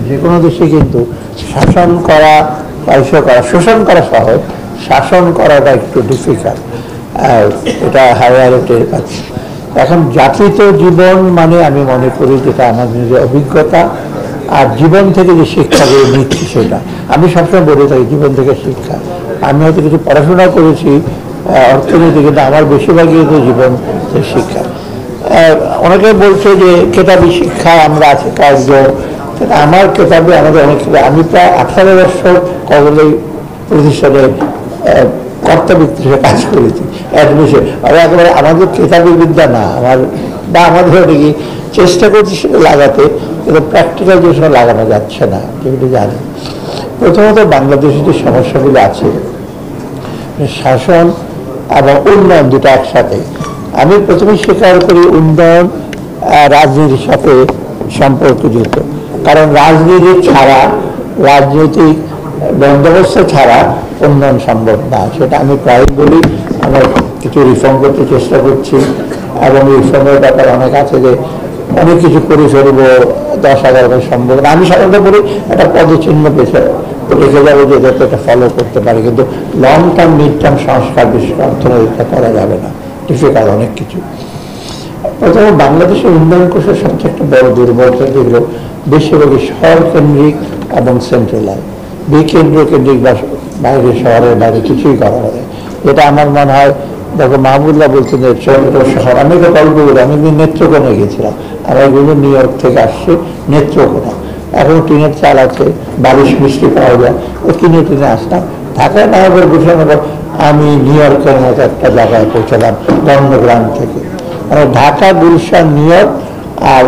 যে কোনো দেশে কিন্তু শাসন করা, শোষণ করা সহজ, শাসন করাটা একটু ডিফিকাল্ট, এটা হায়ারে টের পাচ্ছি। এখন জাতিত জীবন মানে আমি মনে করি যেটা আমার নিজের অভিজ্ঞতা আর জীবন থেকে যে শিক্ষাগুলো নিচ্ছি সেটা আমি সবসময় বলে থাকি, জীবন থেকে শিক্ষা। আমি হয়তো কিছু পড়াশোনা করেছি অর্থনীতি, কিন্তু আমার বেশিরভাগই হচ্ছে জীবন থেকে শিক্ষা। অনেকে বলছে যে কেতাবি শিক্ষা আমরা আছি কয়েকজন, আমার কেতাবে আমাদের অনেক, আমি প্রায় 18 বছর কলেজ প্রতিষ্ঠানে কর্তাবৃত্তি হিসেবে কাজ করেছি, অ্যাডমিশন। আর একেবারে আমাদের কেতাবি বিদ্যা না আমার, বা আমাদের অনেকে চেষ্টা করছি সেটা লাগাতে, কিন্তু প্র্যাকটিক্যাল যে সময় লাগানো যাচ্ছে না, যেগুলো জানি। প্রথমত বাংলাদেশের যে সমস্যাগুলো আছে, শাসন এবং উন্নয়ন দুটো একসাথে। আমি প্রথমে স্বীকার করি উন্নয়ন রাজনীতির সাথে সম্পর্কযুক্ত, কারণ রাজনীতি ছাড়া, রাজনৈতিক বন্দোবস্ত ছাড়া উন্নয়ন সম্ভব না। সেটা আমি প্রায় বলি। আমরা কিছু রিফর্ম করতে চেষ্টা করছি এবং রিফর্মের ব্যাপারে অনেক আছে যে অনেক কিছু করে ফেলবো, 10,000 সম্ভব না। আমি সাধারণত বলি একটা পদচিহ্ন পেছে রেখে যাবো যে যাতে এটা ফলো করতে পারে, কিন্তু লং টার্ম মিড টার্ম সংস্কার বিশেষ অর্থনীতিটা করা যাবে না, ডিফিকাল্ট অনেক কিছু। প্রথমে বাংলাদেশের উন্নয়ন কোষের সবচেয়ে একটা বড় দুর্বলতা যেগুলো বেশিরভাগই শহর কেন্দ্রিক এবং সেন্ট্রালাইজ, বিকেন্দ্র কেন্দ্রিক বা বাইরে শহরের বাইরে কিছুই করা হবে। এটা আমার মনে হয়, দেখো মাহবুবুল্লাহ বলছেন যে ছোট শহর, আমি তো গল্প বলি, আমি নেত্রকোনায় গেছিলাম, আমার এগুলো নিউ ইয়র্ক থেকে আসছে নেত্রকোনা, এখন টিনের চাল আছে, বালিশ মিষ্টি পাওয়া যায়, ও কিনে টিনে আসলাম। ঢাকায় না হবে বসানোর পর আমি নিউ ইয়র্কের মতো একটা জায়গায় পৌঁছালাম গণগ্রাম থেকে, মানে ঢাকা, গুলশান, নিউ ইয়র্ক আর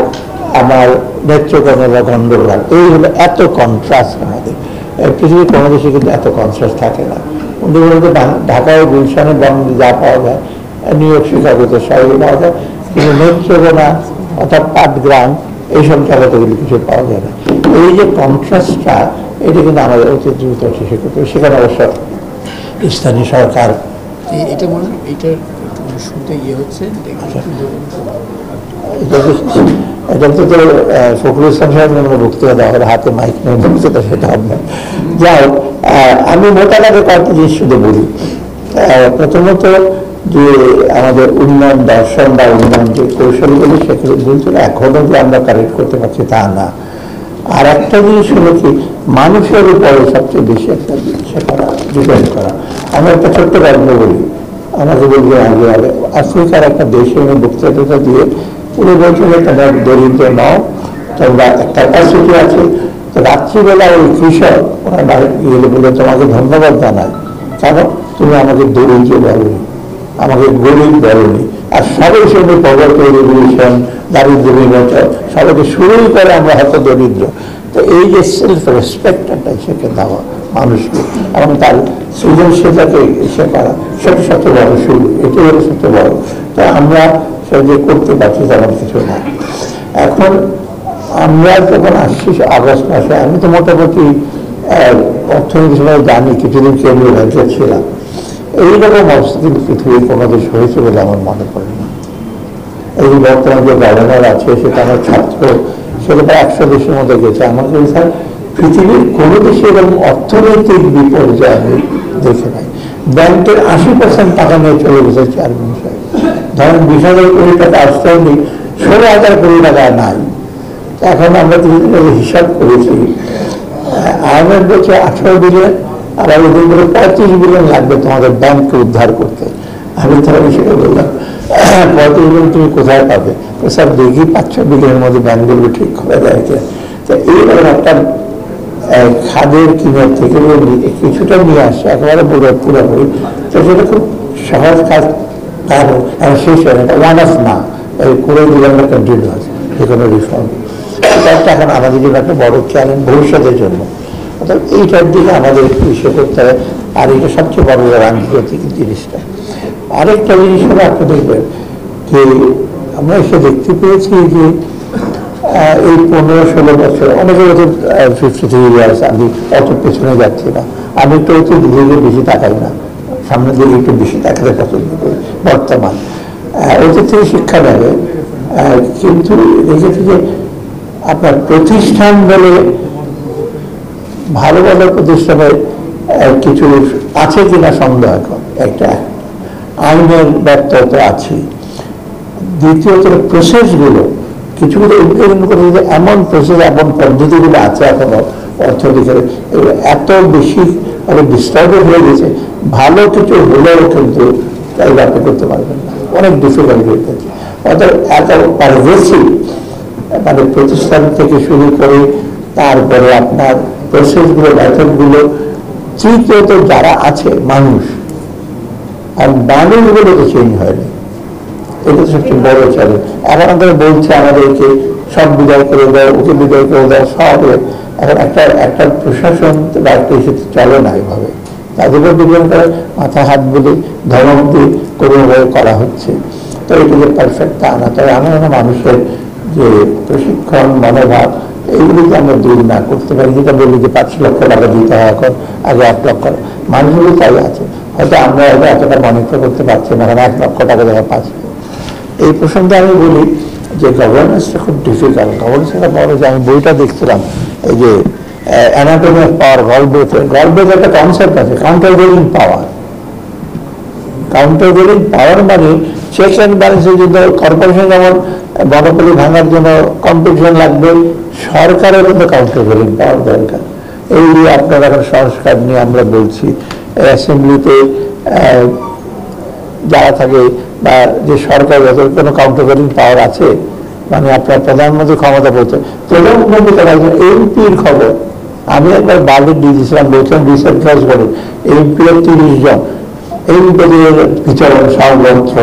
আমার নেত্রকোনা বা গন্ডগ্রাম, এই হলো এত কন্ট্রাস্ট। আমাদের পৃথিবীর কোনো দেশে কিন্তু এত কন্ট্রাস্ট থাকে না। বলতে ঢাকায়, গুলশানে, বঙ্গে যা পাওয়া যায়, নিউ ইয়র্ক, শিকাগোতে সবই পাওয়া যায়, কিন্তু নেত্রকোনা অর্থাৎ পাটগ্রাম এইসব জায়গাতে কিন্তু কিছু পাওয়া যায় না। এই যে কন্ট্রাস্টটা, এটা কিন্তু আমাদের অতি দ্রুত শেষ করতে হবে। সেখানে অবশ্য স্থানীয় সরকার এটা মনে হয় এইটার শুনতে ইয়ে হচ্ছে। এটা তো ফখরুল ইসলাম সাহেব বক্তৃতা দেওয়া হবে, হাতে মাইক নিয়ে বক্তৃতা, সেটা হবে না। যাই হোক, আমি মোটামুটি কয়েকটা জিনিস শুধু বলি। প্রথমত যে আমাদের উন্নয়ন দর্শন বা উন্নয়ন যে কৌশলগুলি, সেগুলো বলছিল এখনো যে আমরা কারেক্ট করতে পারছি তা না। আর একটা জিনিস হলো কি, মানুষের উপরে সবচেয়ে বেশি একটা জিনিস করা, ডিপেন্ড করা। আমি একটা ছোট্ট গল্প বলি, আমাকে বলছি আগে আগে আফ্রিকার একটা দেশে আমি বক্তৃতা দিয়ে পুরো বছরে তোমরা দরিদ্র নাও, তোমরা ক্যাপাসিটি আছে, তো রাত্রিবেলা ওই কৃষক ওনার বাড়ি গেলে বলে তোমাকে ধন্যবাদ জানাই, কেন তুমি আমাকে দরিদ্র বলনি, আমাকে গরিব বলনি। আর সবাই সঙ্গে পভার্টি রেভলিউশন, দারিদ্র বিমোচন, সবাইকে শুরুই করে আমরা হয়তো দরিদ্র। তো এই যে সেলফ রেসপেক্টটা সেকে দেওয়া মানুষকে এবং তার সৃজনশীলতাকে ইসে করা, সেটা সবচেয়ে বড় শুরু, এটাই হলো সবচেয়ে বড়। তো আমরা সে যে করতে পারছি তেমন কিছু না। এখন আমরা যখন আসছি আগস্ট মাসে, আমি তো মোটামুটি অর্থনীতি সময় জানি, কিছুদিন কেন্দ্রীয় ব্যাংকে ছিলাম। এইরকম অবস্থা কিন্তু পৃথিবীর কোনো দেশ হয়েছে বলে আমার মনে পড়ে না। এই বর্তমান যে গভর্নর আছে সেটা আমার ছাত্র, সেটা প্রায় 100 দেশের মধ্যে গেছে। আমার কাছে স্যার পৃথিবীর কোনো দেশে এরকম অর্থনৈতিক বিপর্যয় আমি দেখে নাই। ব্যাংকের 80% টাকা নিয়ে চলে গেছে চেয়ারম্যান সাহেব। ধরেন 20,000 কোটি টাকা আউটস্ট্যান্ডিং, 16,000 কোটি টাকা নাই। এখন আমরা হিসাব করেছি, IMF বলছে 18 বিলিয়ন, আর ওদের বলে 35 বিলিয়ন লাগবে তোমাদের ব্যাংককে উদ্ধার করতে। আমি তাহলে সেটা বললাম 35 বিলিয়ন তুমি কোথায় পাবে? স্যার দেখি 5-6 বিলিয়নের মধ্যে ব্যাংকগুলো ঠিক করে দেয়। তো এইরকম একটা খাদের কিনার থেকে কিছুটা নিয়ে আসছে, একেবারে পুরোপুরি। তো সেটা খুব সহজ কাজ, তার শেষ হয় না, এটা ওয়ান অফ না, এই করে দিলে আমরা কন্টিনিউ আছে যে কোনো রিফর্ম। এটা একটা এখন আমাদের জন্য একটা বড় চ্যালেঞ্জ ভবিষ্যতের জন্য। অর্থাৎ এইটার দিকে আমাদের একটু ইসে করতে হবে। আর এটা সবচেয়ে বড় আন্তর্জাতিক জিনিসটা। আরেকটা জিনিস হলো আপনি দেখবেন যে আমরা এসে দেখতে পেয়েছি যে এই 15-16 বছর, অনেকের হয়তো 53 ইয়ার্স, আমি অত পেছনে যাচ্ছি না, আমি তো হচ্ছে দিকে বেশি তাকাই না, সামনের দিকে একটু বেশি তাকাতে পছন্দ করি বর্তমান। ওদের থেকে শিক্ষা নেবে, কিন্তু দেখেছি যে আপনার প্রতিষ্ঠান বলে ভালো ভালো প্রতিষ্ঠানে কিছু আছে কিনা সন্দেহ এখন, একটা আইনের ব্যর্থতা আছে। দ্বিতীয়ত প্রসেসগুলো কিছু কিছু ইমপ্লিমেন্ট করে দিতে এমন প্রসেস, এমন পদ্ধতিগুলো আছে এখনো অর্থনীতির এত বেশি ডিস্টার্বেড হয়ে গেছে, ভালো কিছু হলেও কিন্তু তাই আপনি করতে পারবেন না, অনেক ডিফিকাল্ট হয়ে গেছে। অর্থাৎ এত পারভেসিভ মানে প্রতিষ্ঠান থেকে শুরু করে তারপরে আপনার প্রসেসগুলো, মেথডগুলো। তৃতীয়ত যারা আছে মানুষ, আর মানুষগুলো তো চেঞ্জ হয়নি, এটা তো সবচেয়ে বড় চ্যালেঞ্জ। এখন আমাদের বলছে আমাদেরকে সব বিদায় করে দেয়, ওকে বিদায় করে দেয়, সব। এখন একটা প্রশাসন বা একটা ইস্যুতে চলে না এভাবে, তাদের উপর ডিপেন্ড করে মাথা হাত বলে ধমক দিয়ে কোনোভাবে করা হচ্ছে। তো এটা যে পারফেক্ট তা না। তবে আমরা মানুষের যে প্রশিক্ষণ, মনোভাব, এইগুলিকে আমরা দূর না করতে পারি। যেটা বলি যে 5 লক্ষ টাকা দিতে হয়, এখন আগে 1 লক্ষ। মানুষগুলো তাই আছে, হয়তো আমরা এতটা মনিটর করতে পারছি না, এখন 1 লক্ষ টাকা দেখা পাচ্ছি। এই প্রসঙ্গে আমি বলি যে গভর্নেন্সটা খুব ডিফিকাল্ট। গভর্নেন্সটা বড় যে আমি বইটা দেখছিলাম, এই যে অ্যানাটমি অফ পাওয়ার, গলবেথ একটা কনসেপ্ট আছে, কাউন্টারভেলিং পাওয়ার। কাউন্টারভেলিং পাওয়ার মানে চেক অ্যান্ড ব্যালেন্সের জন্য কর্পোরেশন যেমন মনোপলি ভাঙার জন্য কম্পিটিশন লাগবে, সরকারের কিন্তু কাউন্টারভেলিং পাওয়ার দরকার। এই আপনার এখন সংস্কার নিয়ে আমরা বলছি, অ্যাসেম্বলিতে যারা থাকে বা যে সরকার কোনো কাউন্টারভেলিং পাওয়ার আছে, মানে আপনার প্রধানমন্ত্রী ক্ষমতা বলছে, প্রধানমন্ত্রী তারা এমপির খবর। আমি একবার বাজেট দিয়েছিলাম, বলছিলাম রিসেন্ট ক্লাস করে এমপির 30 জন, এমপিদের বিচরণ সর্বত্র,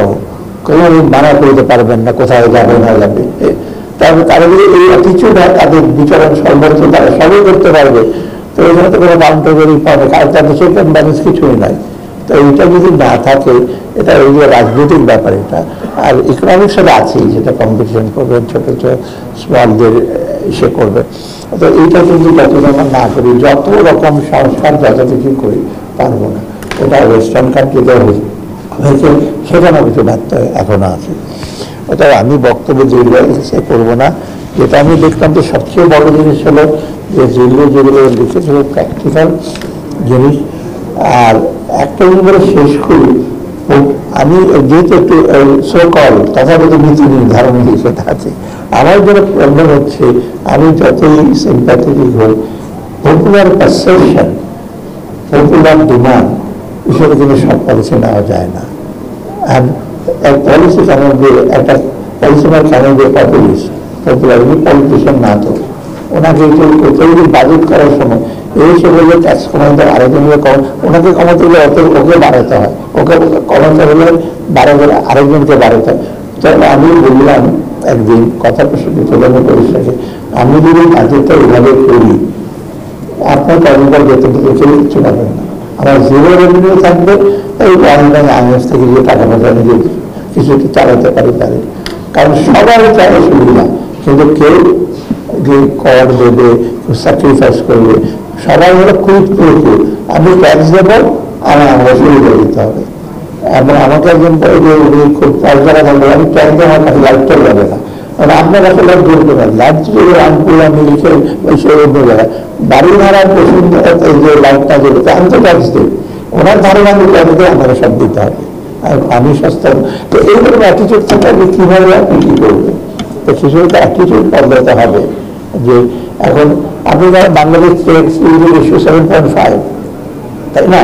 কোনো মানা করতে পারবেন না কোথায় যাবে না যাবে। তারপরে তারা যদি এই অ্যাটিচিউড হয়, তাদের বিচরণ সর্বত্র তারা সবই করতে পারবে, তো এখানে তো কোনো কাউন্টারভেলিং পাওয়ার নেই, কারণ তাদের চেক অ্যান্ড ব্যালেন্স কিছুই নাই। তো এইটা যদি না থাকে, এটা ওই যে রাজনৈতিক ব্যাপার এটা। আর ইকোনমিক্স সাথে আছেই, যেটা কম্পিটিশন করবে, ছোট ছোট স্মলদের সে করবে। তো এইটা কিন্তু যতটা না করি, যত রকম সংস্কার যত কিছু করি, পারবো না। এটা ওয়েস্টার্ন কান্ট্রিতে হয়েছে, সেখানেও কিছু ব্যর্থ এখনো আছে। অর্থাৎ আমি বক্তব্য দীর্ঘ করবো না। যেটা আমি দেখলাম যে সবচেয়ে বড় জিনিস হলো যে যেগুলো লিখেছিল প্র্যাকটিক্যাল জিনিস। আর একটা জিনিস বলে শেষ করি, আমি যেহেতু একটু সোকল তথাগত নীতি নির্ধারণ সেটা আছে, আমার যেন প্রবলেম হচ্ছে, আমি যতই সিম্প্যাথেটিক হই, পপুলার পারসেপশন, পপুলার ডিমান্ড, হিসেবে কিন্তু সব পলিসি নেওয়া যায় না। আর এক পলিসি কেমন দিয়ে, একটা পলিসি কেমন দিয়ে পপুলার পলিটিশিয়ান না, তো ওনাকে তৈরি বাজেট করার সময় এই সে বললে ট্যাক্স কমাতে, আরেকজনকে ওনাকে কমাতে গেলে ওকে বাড়াতে হয়, ওকে কমাতে হলে আরেকজনকে বাড়াতে হয়। তবে আমি বললাম একদিন কথা প্রসঙ্গে প্রধানের পরিষদে, আমি যদি বাজেটটা এইভাবে করি, আপনার কর্মকার বেতন থেকে কেউ কিচ্ছু পাবেন না, আমার জিরো রেভিনিউ থাকবে। এই অনলাইন আইএস থেকে যে টাকা পয়সা নিজে কিছু চালাতে পারি তাদের, কারণ সবার চাই সুবিধা, কিন্তু কেউ যে কর দেবে, স্যাক্রিফাইস করবে, সবাই হলো কুইক প্রুফ। আমি ট্যাক্স দেবো, আমার সুবিধা দিতে হবে। এবং আমাকে একজন খুব পয়সাটা বলবে, আমি ট্যাক্স দেবো, আমার কাছে লাইটটা যাবে না, কারণ আপনার কাছে লাইট ধরতে পারেন, লাইট যদি রামপুর আমি লিখে সে অন্য জায়গায় বাড়ি ভাড়ার প্রশ্ন, যে লাইটটা দেবে আমি তো ট্যাক্স দেব, ওনার ধারণা আমি ট্যাক্স দেবো, আমাকে সব দিতে হবে, আমি সস্তা। তো এইরকম অ্যাটিচিউড থেকে আপনি কীভাবে আপনি কী করবেন? তো কিছু একটা অ্যাটিচিউড বদলাতে হবে। যে এখন আপনি যারা বাংলাদেশ রেশিও 7.5, তাই না?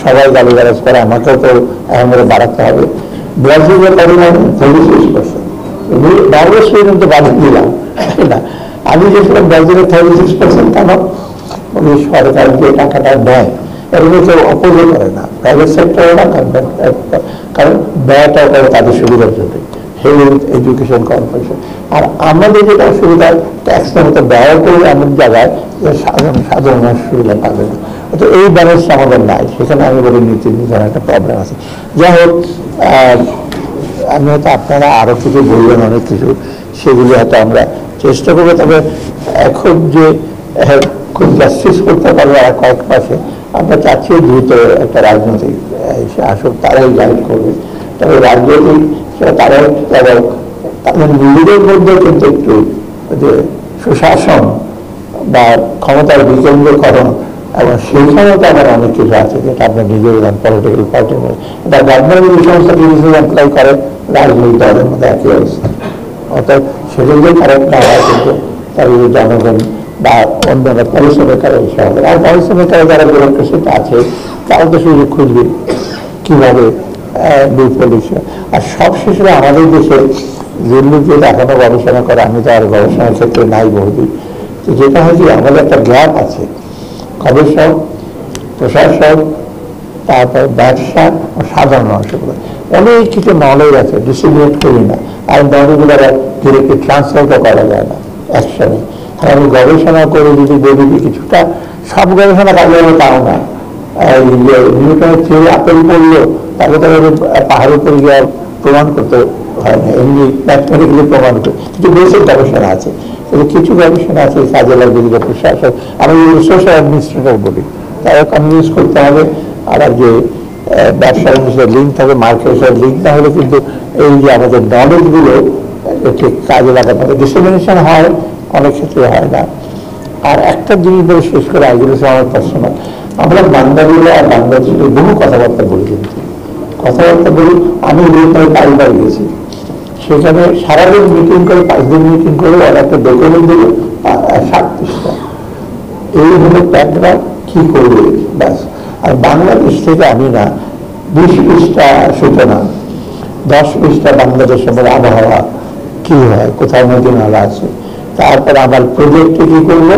সবাই গালিগালাজ করে, আমাকেও তো এখন করে বাড়াতে হবে। ব্রাজিলের পরিমাণ 36%, বাংলাদেশ পর্যন্ত বাড়িয়ে দিলাম, তাই না? আমি যেছিলাম ব্রাজিলের 36% কেন? উনি সরকার যে টাকাটা দেয় এগুলো কেউ অপোজ করে না, প্রাইভেট সেক্টরে না, কারণ ব্যয়টা করে তাদের সুবিধার জন্য, হেলথ, এডুকেশন, কর্পোরেশন। আর আমাদের যেটা সুবিধা, ট্যাক্সের মতো ব্যয় করে এমন জায়গায় সাধারণ মানুষ সুবিধা পাবে না। তো এই ব্যালেন্সটা আমাদের নাই, সেখানে আমি বলি নীতি নির্ধারণ একটা প্রবলেম আছে। যাই হোক, আমি হয়তো আপনারা আরও কিছু বলবেন, অনেক কিছু, সেগুলি হয়তো আমরা চেষ্টা করবো। তবে এখন যে খুব জাস্টিস করতে পারবো আর কয়েক মাসে, আমরা চাচ্ছি দ্রুত একটা রাজনৈতিক আসুক, তারাই গাইড করবে। তবে রাজনৈতিক তাদের নিজেদের মধ্যে কিন্তু একটু যে সুশাসন বা ক্ষমতার বিকেন্দ্রীকরণ, এবং সেইখানেও তো আমার অনেক কিছু আছে যেটা আপনার নিজের পলিটিক্যাল পার্টির মধ্যে, এটা গভর্নমেন্ট এই সমস্ত কিছু অ্যাপ্লাই করে, রাজনৈতিক দলের মধ্যে একই অবস্থা। অর্থাৎ সেটা যে কারেক্ট না হয়, কিন্তু তার জনগণ বা অন্যান্য পরিশ্রমিকার হিসাবে হবে। আর পরিশ্রমিকারা যারা ব্যুরোক্রেসিতে আছে তারা তো শুধু খুঁজবে কীভাবে দুর্পরিচয়। আর সব শেষে আমাদের দেশে দুর্নীতি এখনো গবেষণা করে, আমি তো আর গবেষণার ক্ষেত্রে নাই বহুদিন, তো যেটা হয়েছে আমাদের একটা গ্যাপ আছে, গবেষক, প্রশাসক, তারপর ব্যবসা ও সাধারণ মানুষের অনেক কিছু নলেজ আছে, ডিস্ট্রিবিউট করি না, আর নলেজগুলো ডিরেক্টলি ট্রান্সফারও করা যায় না একসাথে। আর আমি গবেষণা করে যদি বলি যে কিছুটা, সব গবেষণা কাজে হবে তাও না। নিউটনের থিওরি আপেল পড়লো তাকে তো পাহাড়ের উপরে গিয়ে প্রমাণ করতে হয় না, এমনি ম্যাথমেটিক্যালি প্রমাণ করে কিছু বেসিক গবেষণা আছে, কিন্তু কিছু গবেষণা আছে কাজে লাগবে যেটা প্রশাসক, আমি সোশ্যাল অ্যাডমিনিস্ট্রেটর বলি, তারা কনভিন্স করতে হবে। আর যে ব্যবসার সাথে লিঙ্ক থাকে, মার্কেটের সাথে লিঙ্ক না হলে কিন্তু এই যে আমাদের নলেজগুলো ঠিক কাজে লাগাতে হবে। ডিসক্রিমিনেশন হয়, অনেক ক্ষেত্রে হয় না। আর একটা জিনিস বলে শেষ করে এগুলো আমার পার্সোনাল, আমরা বাঙালিরা আর বাংলাদেশে বহু কথাবার্তা বলি, কিন্তু কথাবার্তা বলি। আমি পারিবার গেছি, সেখানে সারাদিন মিটিং করে, 5 দিন মিটিং করে, আর একটা ডকুমেন্ট দিল 7 পৃষ্ঠা, এই হলো প্যাকরা কি করবে ব্যাস। আর বাংলাদেশ থেকে আমি না 20 পৃষ্ঠা সূচনা, 10 পৃষ্ঠা বাংলাদেশের মধ্যে আবহাওয়া কি হয়, কোথায় নদী নালা আছে, তারপর আমার প্রজেক্টে কি করবো,